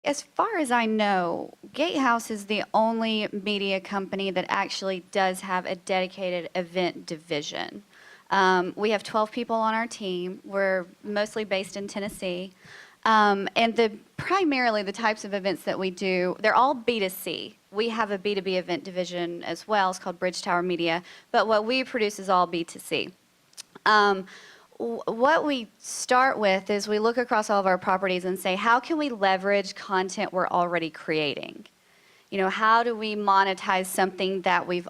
As far as I know, Gatehouse is the only media company that actually does have a dedicated event division. We have 12 people on our team. We're mostly based in Tennessee. And primarily the types of events that we do, they're all B2C. We have a B2B event division as well. It's called Bridge Tower Media. But what we produce is all B2C. What we start with is we look across all of our properties and say, how can we leverage content we're already creating? You know, how do we monetize something that we've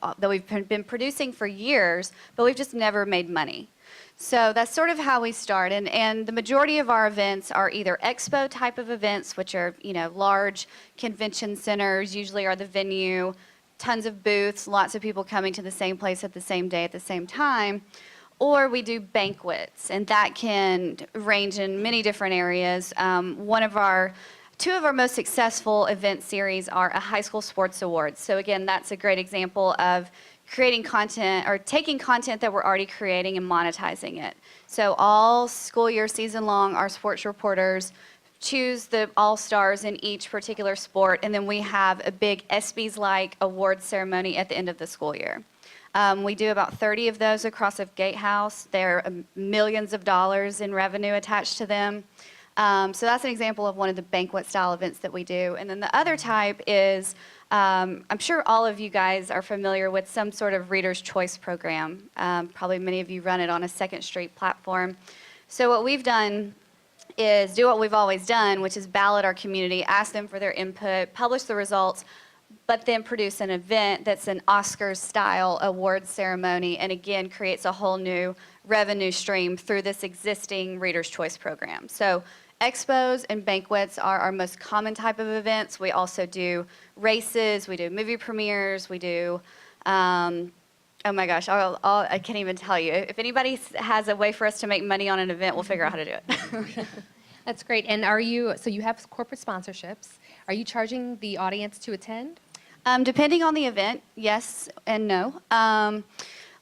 been producing for years, but we've just never made money? So that's sort of how we start. And the majority of our events are either expo type of events, which are, you know, large convention centers, usually are the venue, tons of booths, lots of people coming to the same place at the same day at the same time. Or we do banquets, and that can range in many different areas. Two of our most successful event series are a high school sports awards. So again, that's a great example of creating content or taking content that we're already creating and monetizing it. So all school year, season long, our sports reporters choose the all-stars in each particular sport, and then we have a big ESPYs-like award ceremony at the end of the school year. We do about 30 of those across of Gatehouse. There are millions of dollars in revenue attached to them. So that's an example of one of the banquet-style events that we do. And then the other type is, I'm sure all of you guys are familiar with some sort of Reader's Choice program. Probably many of you run it on a Second Street platform. So what we've done is do what we've always done, which is ballot our community, ask them for their input, publish the results, but then produce an event that's an Oscars-style award ceremony, and again creates a whole new revenue stream through this existing Reader's Choice program. So expos and banquets are our most common type of events. We also do races, we do movie premieres, we do, oh my gosh, I can't even tell you. If anybody has a way for us to make money on an event, we'll figure out how to do it. That's great. And so you have corporate sponsorships. Are you charging the audience to attend? Depending on the event, yes and no.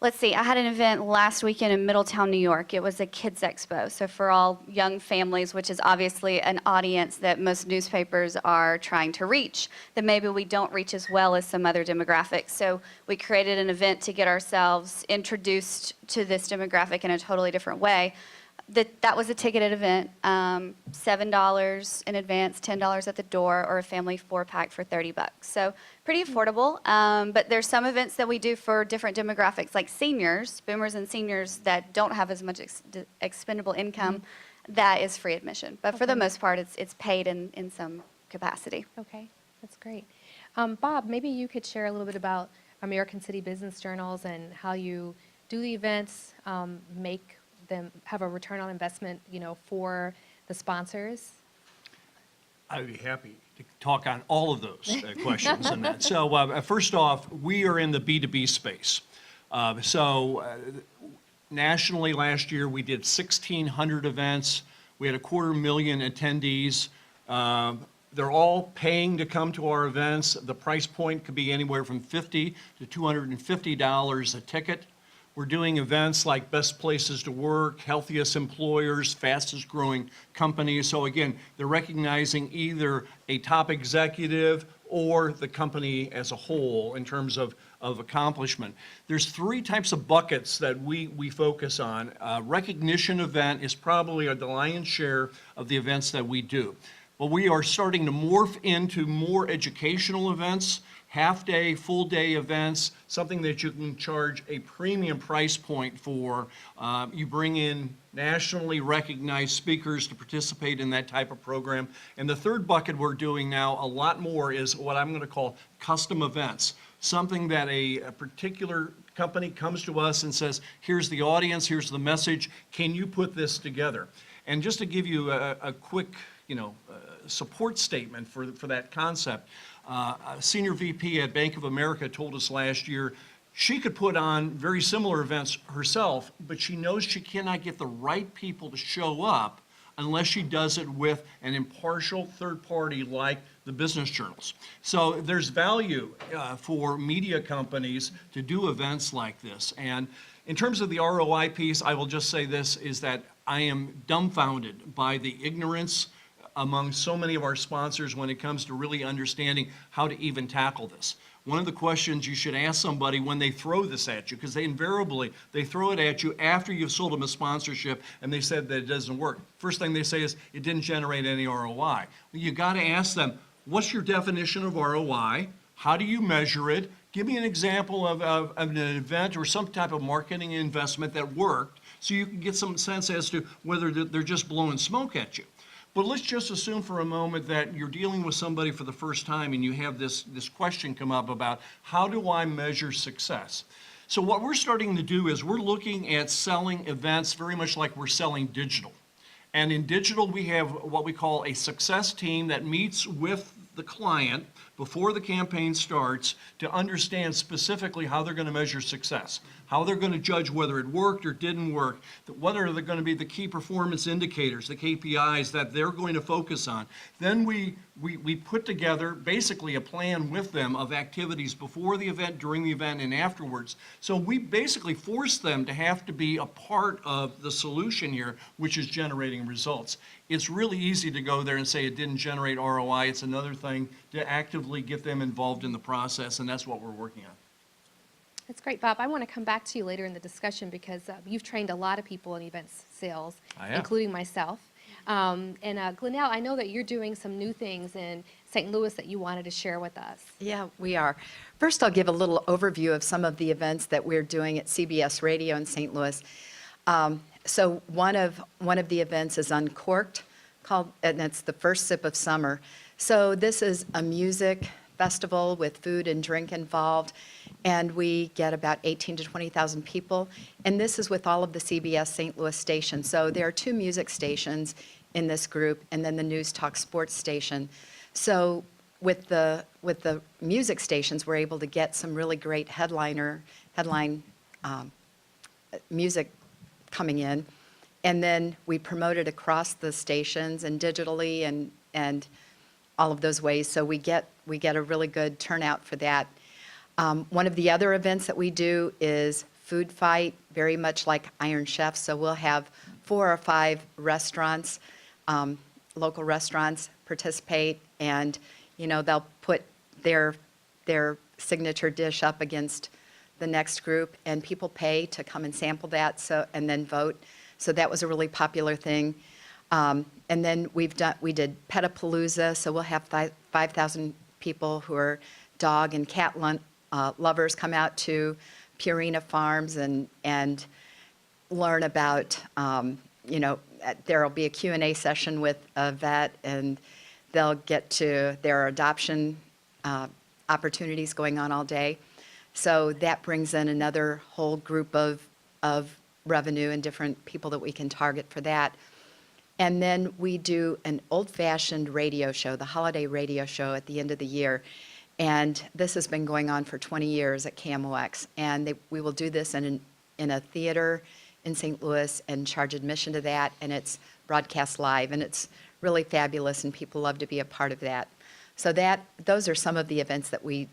Let's see, I had an event last weekend in Middletown, New York. It was a kids expo, so for all young families, which is obviously an audience that most newspapers are trying to reach, that maybe we don't reach as well as some other demographics. So we created an event to get ourselves introduced to this demographic in a totally different way. That was a ticketed event, $7 in advance, $10 at the door, or a family 4-pack for $30. So pretty affordable, but there's some events that we do for different demographics, like seniors, boomers and seniors that don't have as much expendable income, that is free admission. But for the most part, it's paid in some capacity. Okay, that's great. Bob, maybe you could share a little bit about American City Business Journals and how you do the events, make them have a return on investment, you know, for the sponsors? I'd be happy to talk on all of those questions and that. So first off, we are in the B2B space. Nationally last year we did 1,600 events. We had 250,000 attendees. They're all paying to come to our events. The price point could be anywhere from $50 to $250 a ticket. We're doing events like Best Places to Work, Healthiest Employers, Fastest Growing Companies. So again, they're recognizing either a top executive or the company as a whole in terms of accomplishment. There's 3 types of buckets that we focus on. Recognition event is probably the lion's share of the events that we do. But we are starting to morph into more educational events, half-day, full-day events, something that you can charge a premium price point for. You bring in nationally recognized speakers to participate in that type of program. And the third bucket we're doing now a lot more is what I'm going to call custom events, something that a particular company comes to us and says, here's the audience, here's the message, can you put this together? And just to give you a quick, support statement for that concept, a senior VP at Bank of America told us last year she could put on very similar events herself, but she knows she cannot get the right people to show up unless she does it with an impartial third party like the business journals. So there's value for media companies to do events like this. And in terms of the ROI piece, I will just say this, is that I am dumbfounded by the ignorance among so many of our sponsors when it comes to really understanding how to even tackle this. One of the questions you should ask somebody when they throw this at you, because they invariably, they throw it at you after you've sold them a sponsorship and they said that it doesn't work. First thing they say is, it didn't generate any ROI. Well, you got to ask them, what's your definition of ROI? How do you measure it? Give me an example of an event or some type of marketing investment that worked so you can get some sense as to whether they're just blowing smoke at you. But let's just assume for a moment that you're dealing with somebody for the first time and you have this question come up about, how do I measure success? So what we're starting to do is we're looking at selling events very much like we're selling digital. And in digital, we have what we call a success team that meets with the client before the campaign starts to understand specifically how they're going to measure success, how they're going to judge whether it worked or didn't work, what are going to be the key performance indicators, the KPIs that they're going to focus on. Then we put together basically a plan with them of activities before the event, during the event, and afterwards. So we basically force them to have to be a part of the solution here, which is generating results. It's really easy to go there and say it didn't generate ROI. It's another thing to actively get them involved in the process, and that's what we're working on. That's great, Bob. I want to come back to you later in the discussion because you've trained a lot of people in events sales, I have. including myself. Glynelle, I know that you're doing some new things in St. Louis that you wanted to share with us. Yeah, we are. First, I'll give a little overview of some of the events that we're doing at CBS Radio in St. Louis. So one of the events is Uncorked, and it's the first sip of summer. So this is a music festival with food and drink involved, and we get about 18 to 20,000 people. And this is with all of the CBS St. Louis stations. So there are 2 music stations in this group, and then the News Talk Sports station. So with the music stations, we're able to get some really great headline music coming in, and then we promote it across the stations and digitally and all of those ways. So we get a really good turnout for that. One of the other events that we do is Food Fight, very much like Iron Chef. So we'll have 4 or 5 restaurants, local restaurants, participate, and they'll put their signature dish up against the next group, and people pay to come and sample that, and then vote. So that was a really popular thing. And then we did Petapalooza, so we'll have 5,000 people who are dog and cat lovers come out to Purina Farms and learn about, there will be a Q&A session with a vet, and they'll get to their adoption opportunities going on all day. So that brings in another whole group of revenue and different people that we can target for that. And then we do an old-fashioned radio show, the holiday radio show at the end of the year. And this has been going on for 20 years at KMOX. And we will do this in a theater in St. Louis and charge admission to that. And it's broadcast live. And it's really fabulous, and people love to be a part of that. So those are some of the events that we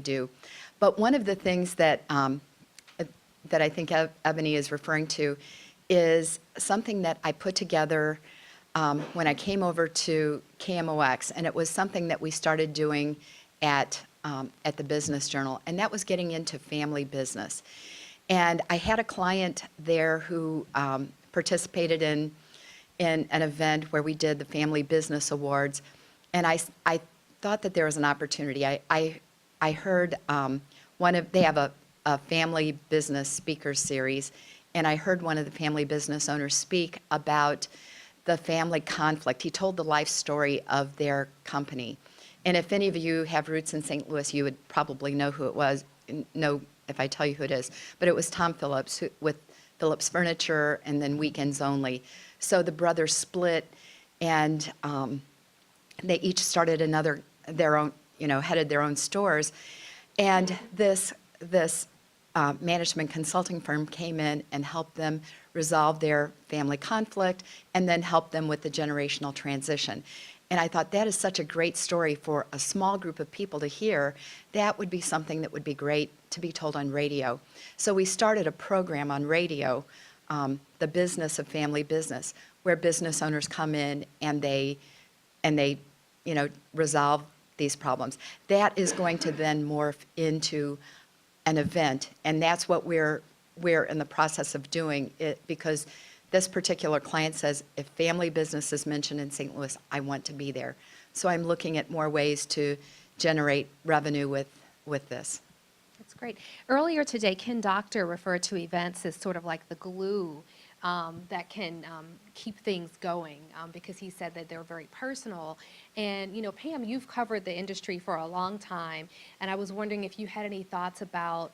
do. But one of the things that I think Ebony is referring to is something that I put together when I came over to KMOX, and it was something that we started doing at the Business Journal, and that was getting into family business. And I had a client there who participated in an event where we did the Family Business Awards, and I thought that there was an opportunity. I heard they have a family business speaker series, and I heard one of the family business owners speak about the family conflict. He told the life story of their company. And if any of you have roots in St. Louis, you would probably know who it was, know if I tell you who it is. But it was Tom Phillips with Phillips Furniture and then Weekends Only. So the brothers split, and they each started their own, headed their own stores. And this management consulting firm came in and helped them resolve their family conflict and then help them with the generational transition. And I thought that is such a great story for a small group of people to hear. That would be something that would be great to be told on radio. So we started a program on radio, The Business of Family Business, where business owners come in and they and they, resolve these problems. That is going to then morph into an event, and that's what we're in the process of doing, because this particular client says, if family business is mentioned in St. Louis, I want to be there. So I'm looking at more ways to generate revenue with this. That's great. Earlier today, Ken Doctor referred to events as sort of like the glue that can keep things going, because he said that they're very personal. And, Pam, you've covered the industry for a long time, and I was wondering if you had any thoughts about,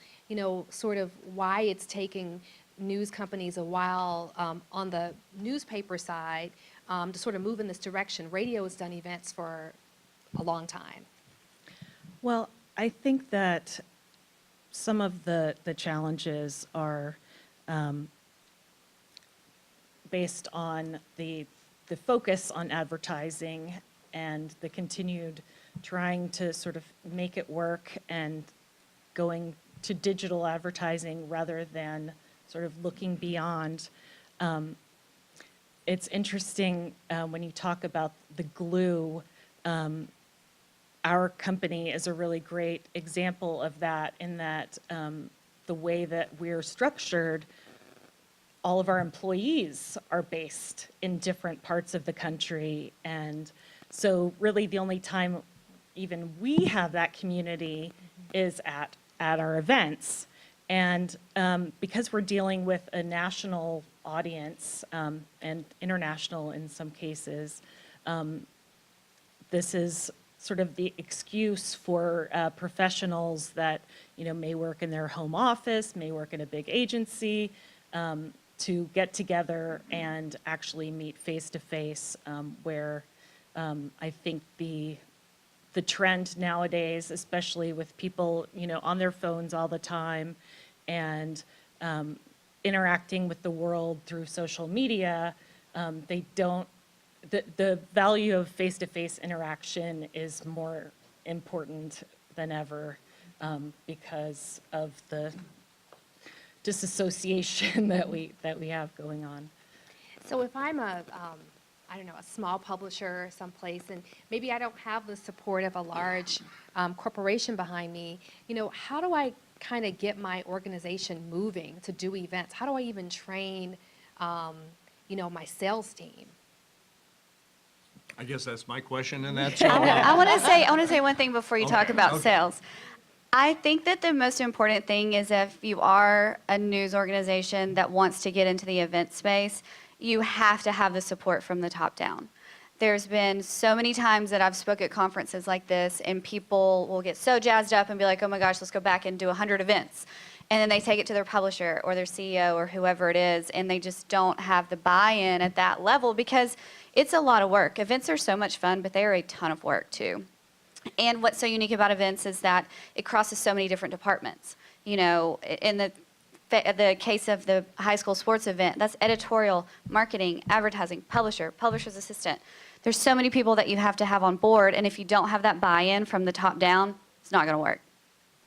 sort of why it's taking news companies a while on the newspaper side to sort of move in this direction. Radio has done events for a long time. Well, I think that some of the challenges are based on the focus on advertising and the continued trying to sort of make it work and going to digital advertising rather than sort of looking beyond. It's interesting when you talk about the glue. Our company is a really great example of that, in that the way that we're structured, all of our employees are based in different parts of the country. And so really the only time even we have that community is at our events. And because we're dealing with a national audience and international in some cases, this is sort of the excuse for professionals that may work in their home office, may work in a big agency, to get together and actually meet face to face, where I think the trend nowadays, especially with people on their phones all the time and interacting with the world through social media, they don't. The value of face-to-face interaction is more important than ever because of the disassociation that we have going on. So if I'm a small publisher someplace, and maybe I don't have the support of a large corporation behind me, how do I kind of get my organization moving to do events? How do I even train, my sales team? I guess that's my question, and that's I want to say one thing before you talk about sales. I think that the most important thing is, if you are a news organization that wants to get into the event space, you have to have the support from the top down. There's been so many times that I've spoke at conferences like this, and people will get so jazzed up and be like, oh my gosh, let's go back and do 100 events. And then they take it to their publisher or their CEO or whoever it is, and they just don't have the buy-in at that level, because it's a lot of work. Events are so much fun, but they are a ton of work too. And what's so unique about events is that it crosses so many different departments. In the case of the high school sports event, that's editorial, marketing, advertising, publisher's assistant. There's so many people that you have to have on board, and if you don't have that buy-in from the top down, it's not going to work.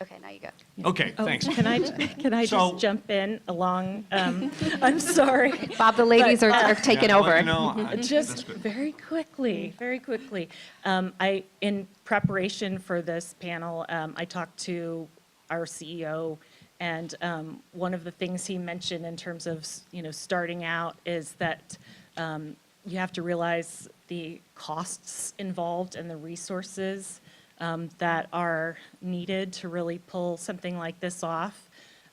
Okay, now you go. okay. Thanks. Can I So- just jump in along? I'm sorry. Bob, the ladies But, are taking Yeah, over. that's Just good. very quickly. In preparation for this panel, I talked to our CEO, and one of the things he mentioned in terms of starting out is that you have to realize the costs involved and the resources that are needed to really pull something like this off.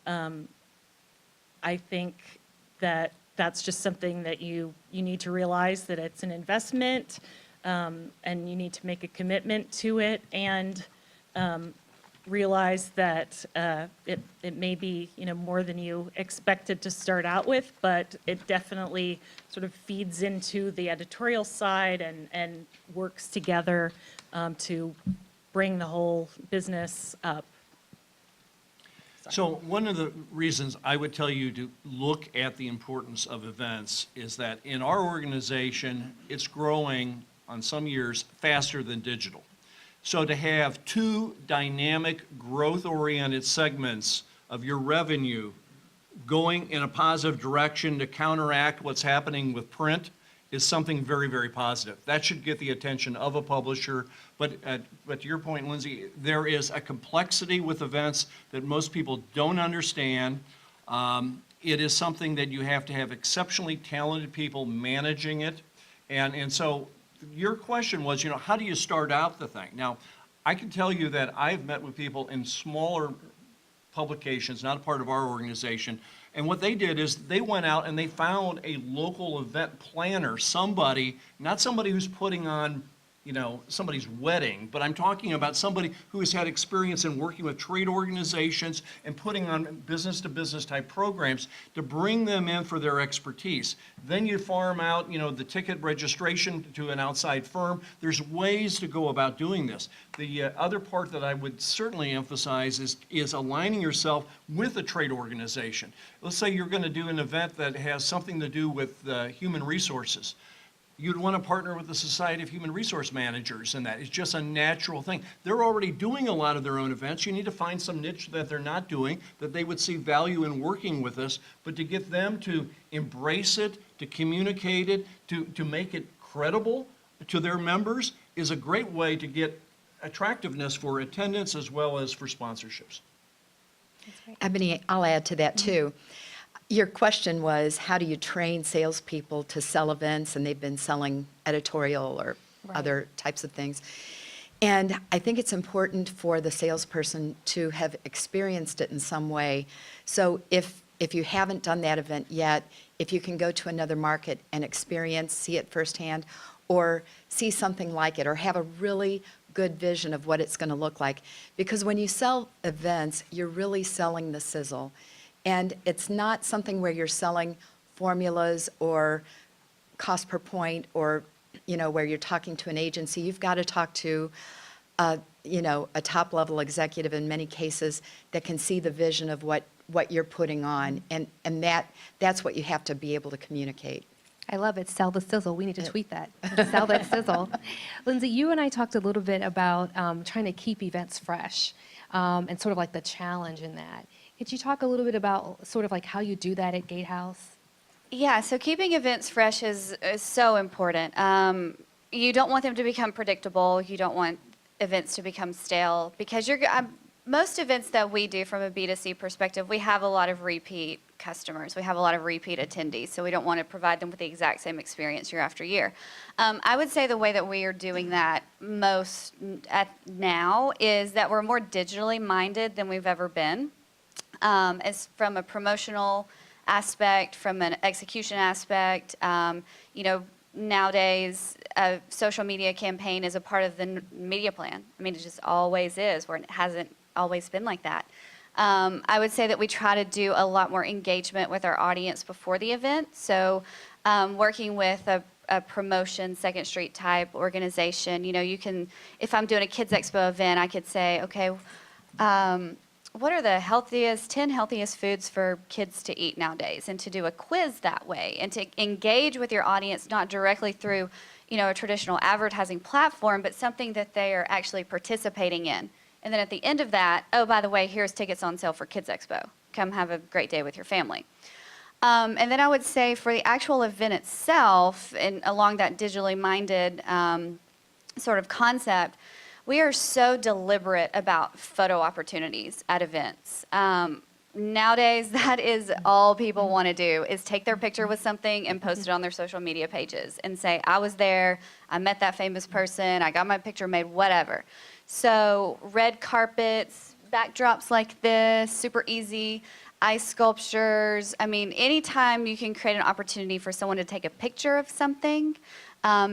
I think that that's just something that you need to realize, that it's an investment, and you need to make a commitment to it, and realize that it may be more than you expected to start out with, but it definitely sort of feeds into the editorial side and works together to bring the whole business up. So one of the reasons I would tell you to look at the importance of events is that in our organization, it's growing on some years faster than digital. So to have two dynamic, growth-oriented segments of your revenue going in a positive direction to counteract what's happening with print is something very, very positive. That should get the attention of a publisher. But to your point, Lyndsi, there is a complexity with events that most people don't understand. It is something that you have to have exceptionally talented people managing it. And so your question was, how do you start out the thing? Now, I can tell you that I've met with people in smaller publications, not a part of our organization, and what they did is they went out and they found a local event planner, somebody, not somebody who's putting on, somebody's wedding, but I'm talking about somebody who has had experience in working with trade organizations and putting on business-to-business type programs to bring them in for their expertise. Then you farm out, the ticket registration to an outside firm. There's ways to go about doing this. The other part that I would certainly emphasize is aligning yourself with a trade organization. Let's say you're going to do an event that has something to do with human resources. You'd want to partner with the Society of Human Resource Managers, and that is just a natural thing. They're already doing a lot of their own events. You need to find some niche that they're not doing, that they would see value in working with us, but to get them to embrace it, to communicate it, to make it credible to their members is a great way to get attractiveness for attendance as well as for sponsorships. That's great. Ebony, I'll add to that too. Your question was, how do you train salespeople to sell events? And they've been selling editorial or Right. other types of things. And I think it's important for the salesperson to have experienced it in some way. So if you haven't done that event yet, if you can go to another market and see it firsthand, or see something like it, or have a really good vision of what it's going to look like. Because when you sell events, you're really selling the sizzle. And it's not something where you're selling formulas or cost per point or, where you're talking to an agency. You've got to talk to, a top-level executive in many cases that can see the vision of what you're putting on. And that's what you have to be able to communicate. I love it. Sell the sizzle. We need to tweet that. Sell that sizzle. Lyndsi, you and I talked a little bit about trying to keep events fresh and sort of like the challenge in that. Could you talk a little bit about sort of like how you do that at Gatehouse? Yeah, so keeping events fresh is so important. You don't want them to become predictable. You don't want events to become stale because most events that we do from a B2C perspective, we have a lot of repeat customers. We have a lot of repeat attendees, so we don't want to provide them with the exact same experience year after year. I would say the way that we are doing that most now is that we're more digitally minded than we've ever been. As from a promotional aspect, from an execution aspect, nowadays a social media campaign is a part of the media plan. I mean, it just always is, where it hasn't always been like that. I would say that we try to do a lot more engagement with our audience before the event. So working with a promotion, Second Street type organization, you can, if I'm doing a Kids Expo event, I could say, okay, what are the 10 healthiest foods for kids to eat nowadays? And to do a quiz that way and to engage with your audience, not directly through, a traditional advertising platform, but something that they are actually participating in. And then at the end of that, oh, by the way, here's tickets on sale for Kids Expo. Come have a great day with your family. And then I would say for the actual event itself, and along that digitally minded sort of concept, we are so deliberate about photo opportunities at events. Nowadays, that is all people want to do, is take their picture with something and post it on their social media pages and say, I was there, I met that famous person, I got my picture made, whatever. So red carpets, backdrops like this, super easy, ice sculptures. I mean, anytime you can create an opportunity for someone to take a picture of something,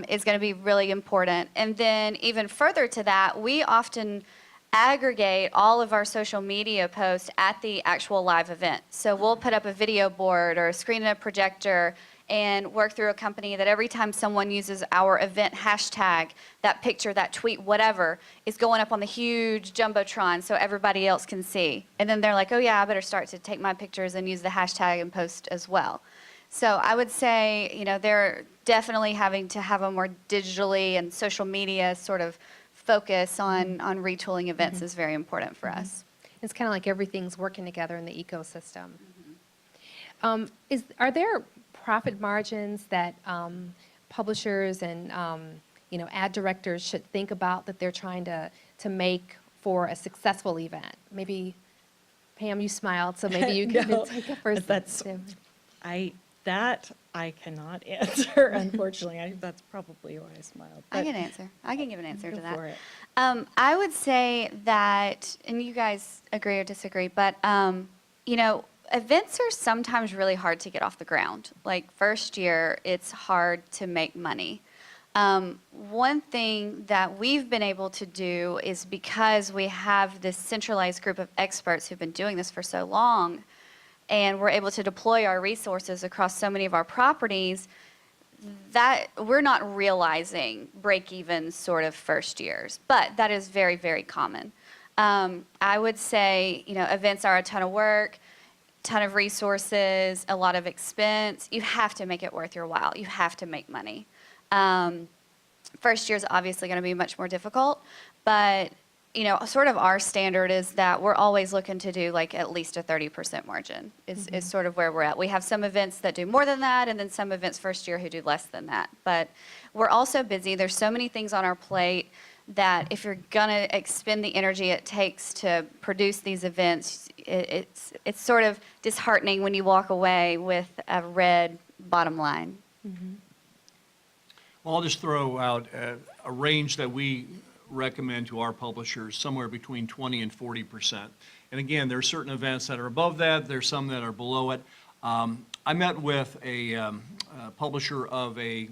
is going to be really important. And then even further to that, we often aggregate all of our social media posts at the actual live event. So we'll put up a video board or a screen and a projector and work through a company that every time someone uses our event hashtag, that picture, that tweet, whatever, is going up on the huge Jumbotron so everybody else can see. And then they're like, oh yeah, I better start to take my pictures and use the hashtag and post as well. So I would say, they're definitely having to have a more digitally and social media sort of focus on retooling events is very important for us. It's kind of like everything's working together in the ecosystem. Are there profit margins that publishers and, ad directors should think about that they're trying to make for a successful event? Maybe, Pam, you smiled, so maybe you can No, take a first. that's- That I cannot answer, unfortunately. That's probably why I smiled. I but can answer. I can give an answer go to that. for it. I would say that, and you guys agree or disagree, but, events are sometimes really hard to get off the ground. Like first year, it's hard to make money. One thing that we've been able to do is because we have this centralized group of experts who've been doing this for so long, and we're able to deploy our resources across so many of our properties, that we're not realizing break-even sort of first years, but that is very, very common. I would say, events are a ton of work, ton of resources, a lot of expense. You have to make it worth your while. You have to make money. First year is obviously going to be much more difficult, but sort of our standard is that we're always looking to do like at least a 30% margin is sort of where we're at. We have some events that do more than that, and then some events first year who do less than that. But we're also busy. There's so many things on our plate that if you're going to expend the energy it takes to produce these events, it's sort of disheartening when you walk away with a red bottom line. Well, I'll just throw out a range that we recommend to our publishers, somewhere between 20 and 40%. And again, there are certain events that are above that, there's some that are below it. I met with a publisher of a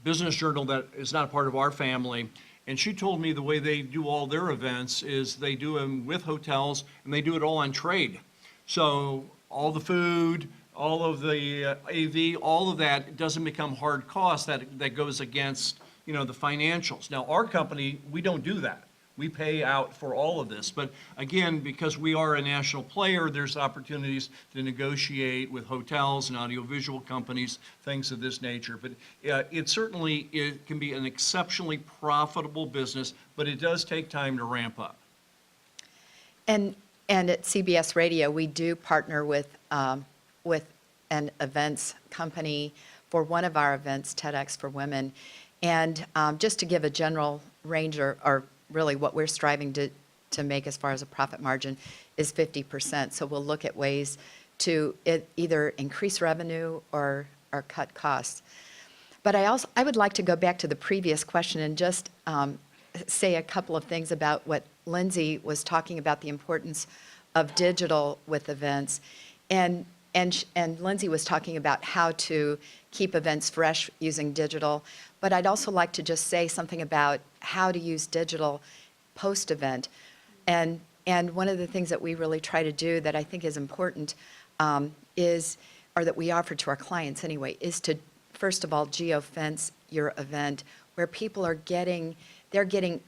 business journal that is not part of our family, and she told me the way they do all their events is they do them with hotels, and they do it all on trade. So all the food, all of the AV, all of that doesn't become hard costs that goes against, the financials. Now, our company, we don't do that. We pay out for all of this. But again, because we are a national player, there's opportunities to negotiate with hotels and audiovisual companies, things of this nature. But it can be an exceptionally profitable business, but it does take time to ramp up. And at CBS Radio, we do partner with an events company for one of our events, TEDx for Women. And just to give a general range, or really what we're striving to make as far as a profit margin is 50%. So we'll look at ways to either increase revenue or cut costs. But I would like to go back to the previous question and just say a couple of things about what Lyndsi was talking about, the importance of digital with events. And Lyndsi was talking about how to keep events fresh using digital. But I'd also like to just say something about how to use digital post-event. And one of the things that we really try to do that I think is important or that we offer to our clients anyway, is to, first of all, geofence your event where people are getting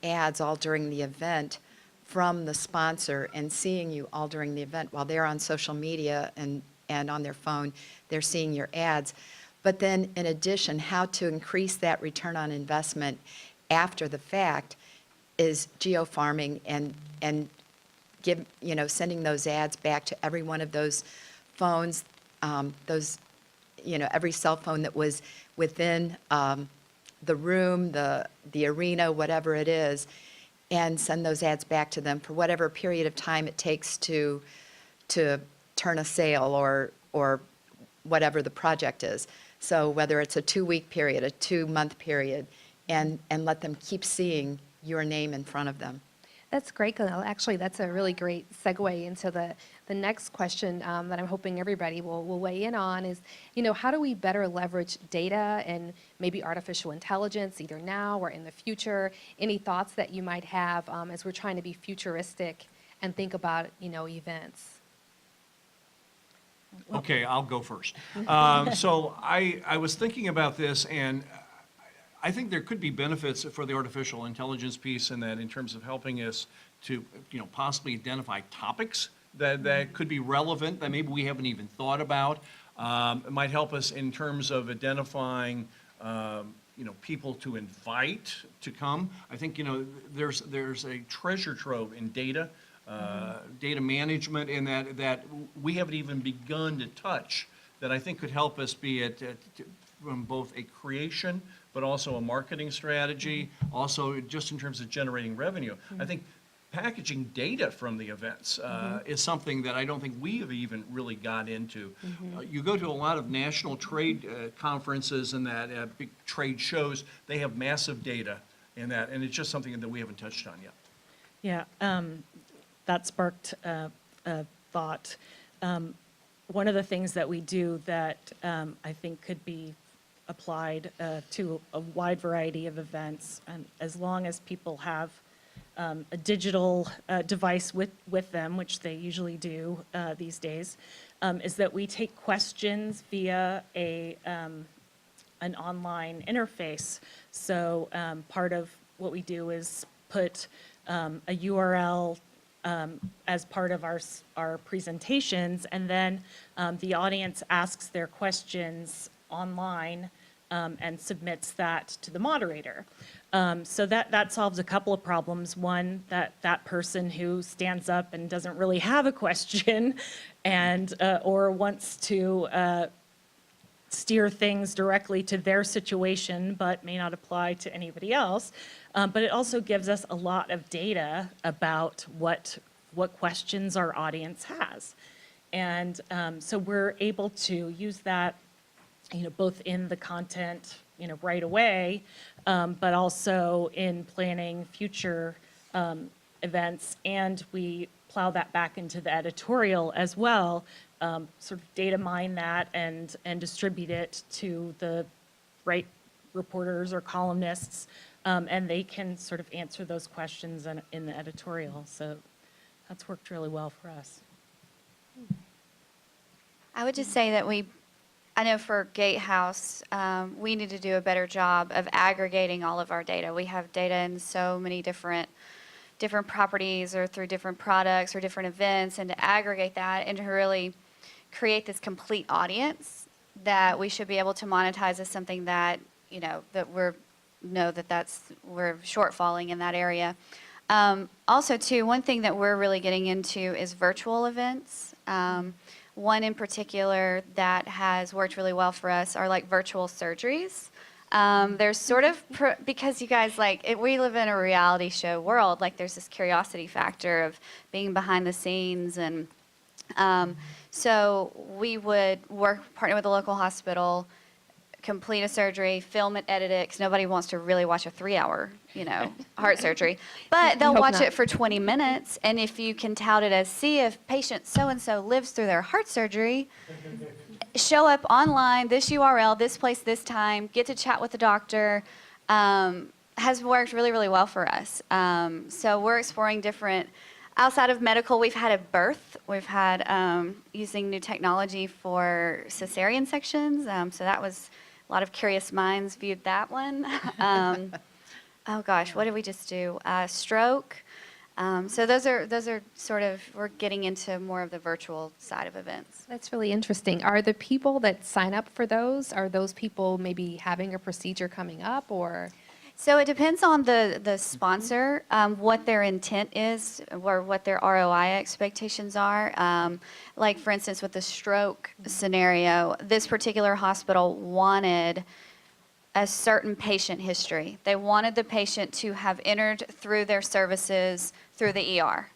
ads all during the event from the sponsor and seeing you all during the event while they're on social media and on their phone, they're seeing your ads. But then in addition, how to increase that return on investment after the fact is geofarming and sending those ads back to every one of those phones, every cell phone that was within the room, the arena, whatever it is, and send those ads back to them for whatever period of time it takes to turn a sale or whatever the project is. So whether it's a 2-week period, a 2-month period, and let them keep seeing your name in front of them. That's great, Glynelle. Actually, that's a really great segue into the next question that I'm hoping everybody will weigh in on is, how do we better leverage data and maybe artificial intelligence either now or in the future? Any thoughts that you might have as we're trying to be futuristic and think about, events? Okay, I'll go first. So I was thinking about this, and I think there could be benefits for the artificial intelligence piece in that, in terms of helping us to, possibly identify topics that could be relevant that maybe we haven't even thought about. It might help us in terms of identifying, people to invite to come. I think, there's a treasure trove in data. Data management in that we haven't even begun to touch that I think could help us be from both a creation, but also a marketing strategy, also just in terms of generating revenue. I think packaging data from the events is something that I don't think we have even really got into. You go to a lot of national trade conferences and that, big trade shows, they have massive data in that, and it's just something that we haven't touched on yet. Yeah, that sparked a thought. One of the things that we do that I think could be applied to a wide variety of events, as long as people have a digital device with them, which they usually do these days, is that we take questions via an online interface. So part of what we do is put a URL as part of our presentations, and then the audience asks their questions online and submits that to the moderator. So that solves a couple of problems. One, that person who stands up and doesn't really have a question and or wants to steer things directly to their situation, but may not apply to anybody else. But it also gives us a lot of data about what questions our audience has. And so we're able to use that, both in the content, right away, but also in planning future events. And we plow that back into the editorial as well, sort of data mine that and distribute it to the right reporters or columnists, and they can sort of answer those questions in the editorial. So that's worked really well for us. I would just say that I know for Gatehouse, we need to do a better job of aggregating all of our data. We have data in so many different properties or through different products or different events, and to aggregate that and to really create this complete audience that we should be able to monetize as something that, that we're shortfalling in that area. Also, too, one thing that we're really getting into is virtual events. One in particular that has worked really well for us are like virtual surgeries. There's sort of, because you guys we live in a reality show world, there's this curiosity factor of being behind the scenes. And so we would partner with a local hospital, complete a surgery, film it, edit it, because nobody wants to really watch a 3-hour, heart surgery. But they'll watch it for 20 minutes, and if you can tout it as, see if patient so-and-so lives through their heart surgery, show up online, this URL, this place, this time, get to chat with the doctor, has worked really, really well for us. So we're exploring different, outside of medical, we've had a birth. We've had using new technology for cesarean sections, so that was a lot of curious minds viewed that one. Oh gosh, what did we just do? Stroke. So those are sort of, we're getting into more of the virtual side of events. That's really interesting. Are the people that sign up for those, are those people maybe having a procedure coming up, or? So it depends on the sponsor, what their intent is or what their ROI expectations are. Like for instance, with the stroke scenario, this particular hospital wanted a certain patient history. They wanted the patient to have entered through their services through the ER.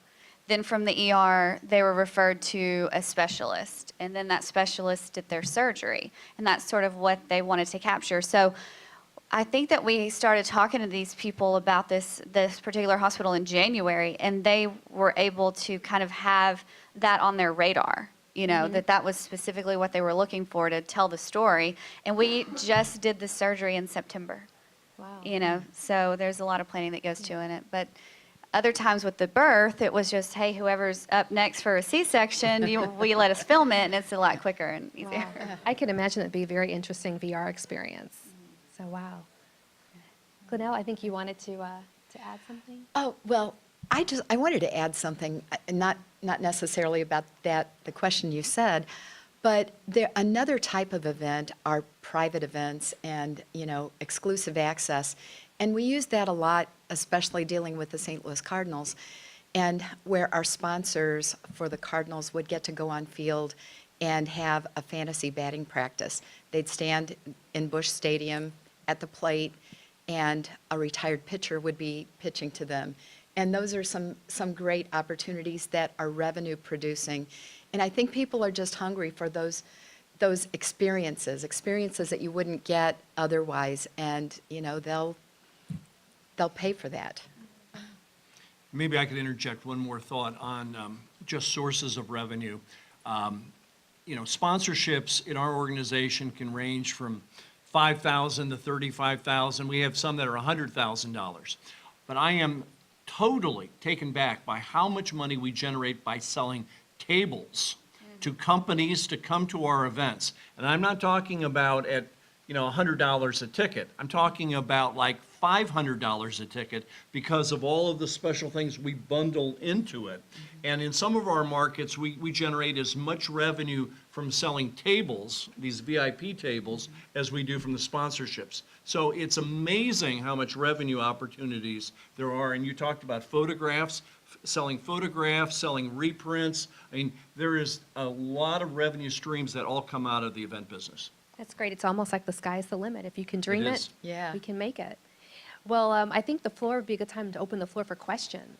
Then from the ER, they were referred to a specialist, and then that specialist did their surgery. And that's sort of what they wanted to capture. So I think that we started talking to these people about this particular hospital in January, and they were able to kind of have that on their radar, that was specifically what they were looking for to tell the story. And we just did the surgery in September. Wow. So there's a lot of planning that goes to in it. But other times with the birth, it was just, hey, whoever's up next for a C-section, we let us film it, and it's a lot quicker and easier. Wow. I can imagine it'd be a very interesting VR experience. So, wow. Glynelle, I think you wanted to add something? Oh, well, I wanted to add something, not necessarily about the question you said, but another type of event are private events and, exclusive access. And we use that a lot, especially dealing with the St. Louis Cardinals, and where our sponsors for the Cardinals would get to go on field and have a fantasy batting practice. they'd stand in Busch Stadium at the plate, and a retired pitcher would be pitching to them. And those are some great opportunities that are revenue producing. And I think people are just hungry for those experiences that you wouldn't get otherwise. And, you know, they'll pay for that. Maybe I could interject one more thought on just sources of revenue. You know, sponsorships in our organization can range from $5,000 to $35,000. We have some that are $100,000. But I am totally taken back by how much money we generate by selling tables to companies to come to our events. And I'm not talking about at, you know, $100 a ticket. I'm talking about like $500 a ticket because of all of the special things we bundle into it. And in some of our markets, we generate as much revenue from selling tables, these VIP tables, as we do from the sponsorships. So it's amazing how much revenue opportunities there are. And you talked about photographs, selling reprints. I mean, there is a lot of revenue streams that all come out of the event business. That's great. It's almost like the sky's the limit. If you can dream is. it, Yeah. we can make it. Well, I think the floor would be a good time to open the floor for questions.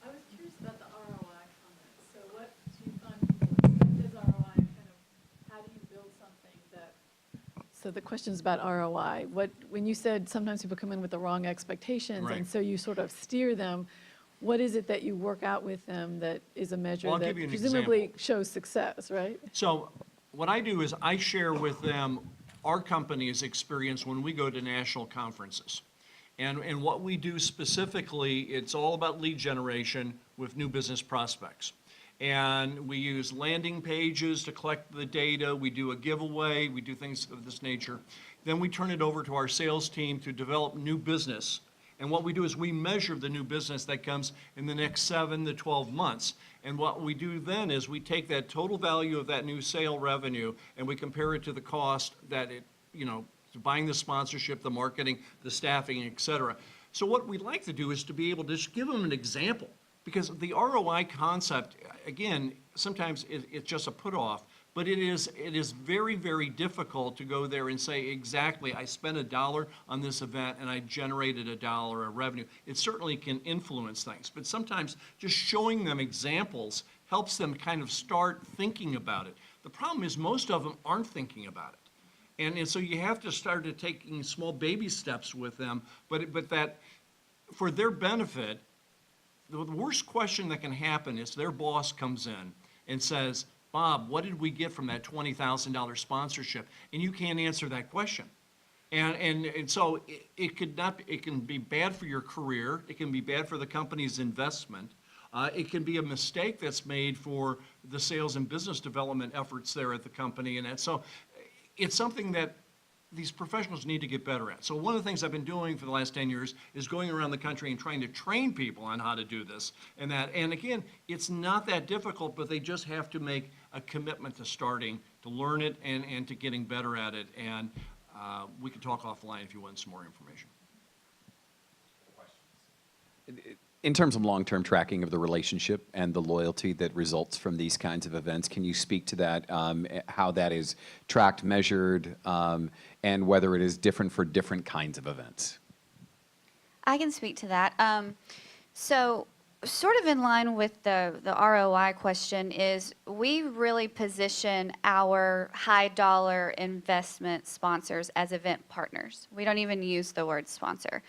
I was curious about the ROI comment. So what do you find people expect as ROI, and kind of how do you build something that? So the question's about ROI. When you said sometimes people come in with the wrong expectations, Right. and so you sort of steer them, what is it that you work out with them that is a measure Well, I'll that give you an presumably example. shows success, right? So what I do is I share with them our company's experience when we go to national conferences. And what we do specifically, it's all about lead generation with new business prospects. And we use landing pages to collect the data, we do a giveaway, we do things of this nature. Then we turn it over to our sales team to develop new business. And what we do is we measure the new business that comes in the next 7 to 12 months. And what we do then is we take that total value of that new sale revenue and we compare it to the cost that it, you know, buying the sponsorship, the marketing, the staffing, et cetera. So what we'd like to do is to be able to just give them an example. Because the ROI concept, again, sometimes it's just a put-off, but it is very, very difficult to go there and say exactly, I spent $1 on this event and I generated $1 of revenue. It certainly can influence things, but sometimes just showing them examples helps them kind of start thinking about it. The problem is most of them aren't thinking about it. And so you have to start taking small baby steps with them, but that for their benefit, the worst question that can happen is their boss comes in and says, Bob, what did we get from that $20,000 sponsorship? And you can't answer that question. And so it can be bad for your career. It can be bad for the company's investment. It can be a mistake that's made for the sales and business development efforts there at the company. And so it's something that these professionals need to get better at. So one of the things I've been doing for the last 10 years is going around the country and trying to train people on how to do this and that. And again, it's not that difficult, but they just have to make a commitment to starting to learn it and to getting better at it. And we can talk offline if you want some more information. In terms of long-term tracking of the relationship and the loyalty that results from these kinds of events, can you speak to that, how that is tracked, measured, and whether it is different for different kinds of events? I can speak to that. So sort of in line with the ROI question is we really position our high dollar investment sponsors as event partners. We don't even use the word sponsor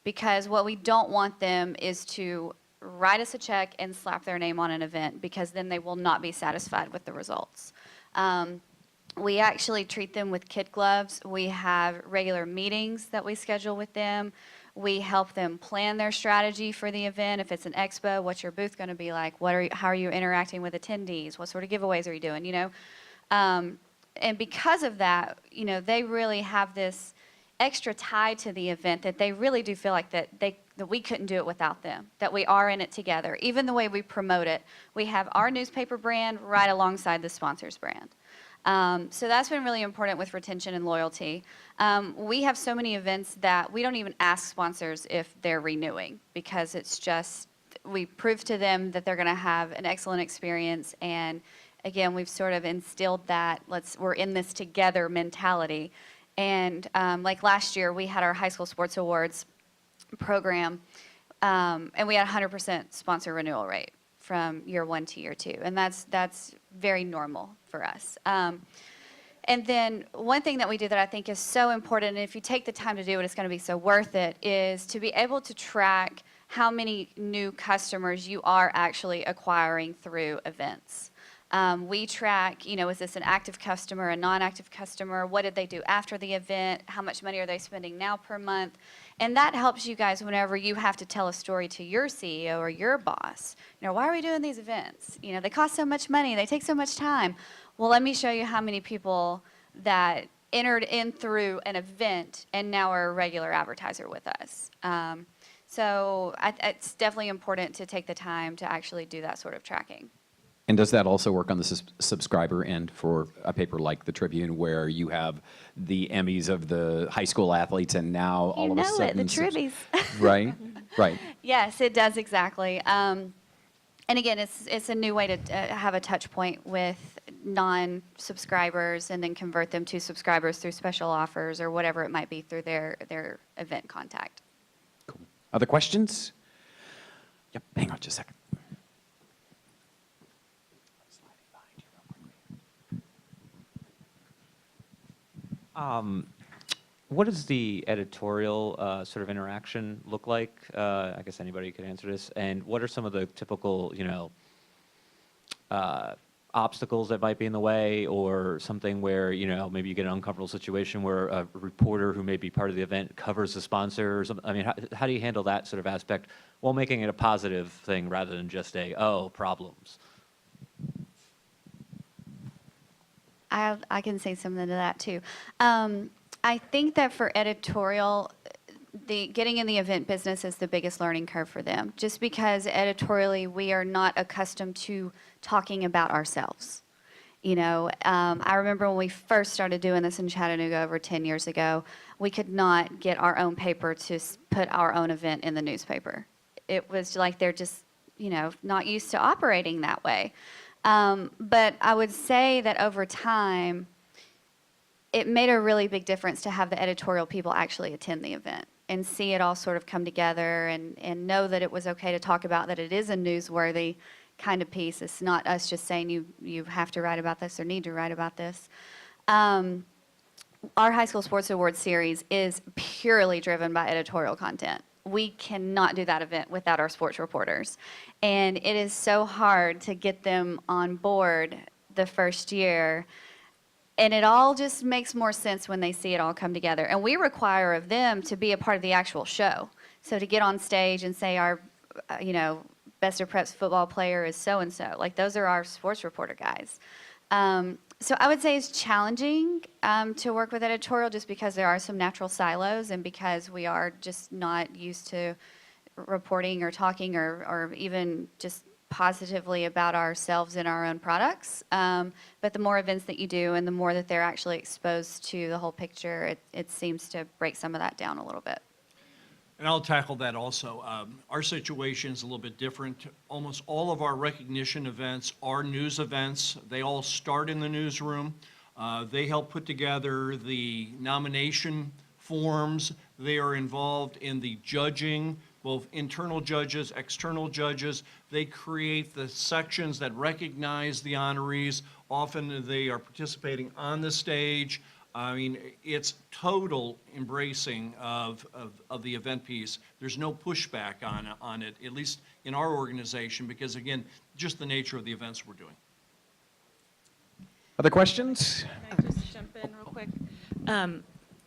because what we don't want them is to write us a check and slap their name on an event because then they will not be satisfied with the results. We actually treat them with kid gloves. We have regular meetings that we schedule with them. We help them plan their strategy for the event. If it's an expo, what's your booth going to be like? How are you interacting with attendees? What sort of giveaways are you doing? You know, and because of that, you know, they really have this extra tie to the event that they really do feel like that we couldn't do it without them. That we are in it together. Even the way we promote it, we have our newspaper brand right alongside the sponsor's brand. So that's been really important with retention and loyalty. We have so many events that we don't even ask sponsors if they're renewing because it's just, we prove to them that they're going to have an excellent experience and again, we've sort of instilled that we're in this together mentality. And like last year, we had our high school sports awards program, and we had 100% sponsor renewal rate from year 1 to year 2, and that's very normal for us. And then one thing that we do that I think is so important, and if you take the time to do it, it's going to be so worth it, is to be able to track how many new customers you are actually acquiring through events. We track, is this an active customer, a non-active customer? What did they do after the event? How much money are they spending now per month? And that helps you guys whenever you have to tell a story to your CEO or your boss. Why are we doing these events? They cost so much money. They take so much time. Well, let me show you how many people that entered in through an event and now are a regular advertiser with us. So it's definitely important to take the time to actually do that sort of tracking. And does that also work on the subscriber end for a paper like the Tribune, where you have the Emmys of the high school athletes, and now all of a sudden... the Tribbies. Right, right. Yes, it does exactly. And again, it's a new way to have a touch point with non-subscribers and then convert them to subscribers through special offers or whatever it might be through their event contact. Cool. Other questions? Yep, hang on just a second. What does the editorial sort of interaction look like? I guess anybody could answer this. And what are some of the typical, obstacles that might be in the way, or something where, maybe you get an uncomfortable situation where a reporter who may be part of the event covers the sponsor or something? I mean, how do you handle that sort of aspect while making it a positive thing rather than just problems? I can say something to that too. I think that for editorial, getting in the event business is the biggest learning curve for them, just because editorially we are not accustomed to talking about ourselves. I remember when we first started doing this in Chattanooga over 10 years ago, we could not get our own paper to put our own event in the newspaper. It was like they're just, not used to operating that way. But I would say that over time, it made a really big difference to have the editorial people actually attend the event and see it all sort of come together and know that it was okay to talk about that it is a newsworthy kind of piece. It's not us just saying you have to write about this or need to write about this. Our High School Sports Awards series is purely driven by editorial content. We cannot do that event without our sports reporters. And it is so hard to get them on board the first year. And it all just makes more sense when they see it all come together. And we require of them to be a part of the actual show. So to get on stage and say our, best of preps football player is so-and-so, like those are our sports reporter guys. So I would say it's challenging to work with editorial just because there are some natural silos and because we are just not used to reporting or talking or even just positively about ourselves and our own products. But the more events that you do and the more that they're actually exposed to the whole picture, it seems to break some of that down a little bit. And I'll tackle that also. Our situation is a little bit different. Almost all of our recognition events are news events. They all start in the newsroom. They help put together the nomination forms. They are involved in the judging, both internal judges, external judges. They create the sections that recognize the honorees. Often they are participating on the stage. I mean, it's total embracing of the event piece. There's no pushback on it, at least in our organization, because again, just the nature of the events we're doing. Other questions? Can I just jump in real quick?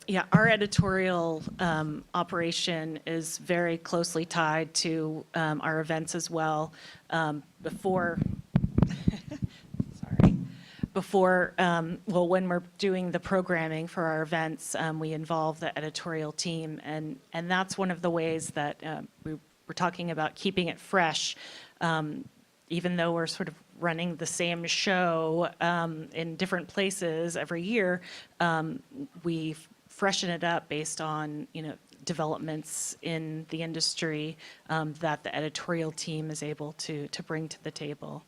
Yeah, our editorial operation is very closely tied to our events as well. When we're doing the programming for our events, we involve the editorial team, and that's one of the ways that we're talking about keeping it fresh. Even though we're sort of running the same show in different places every year, we freshen it up based on developments in the industry that the editorial team is able to bring to the table.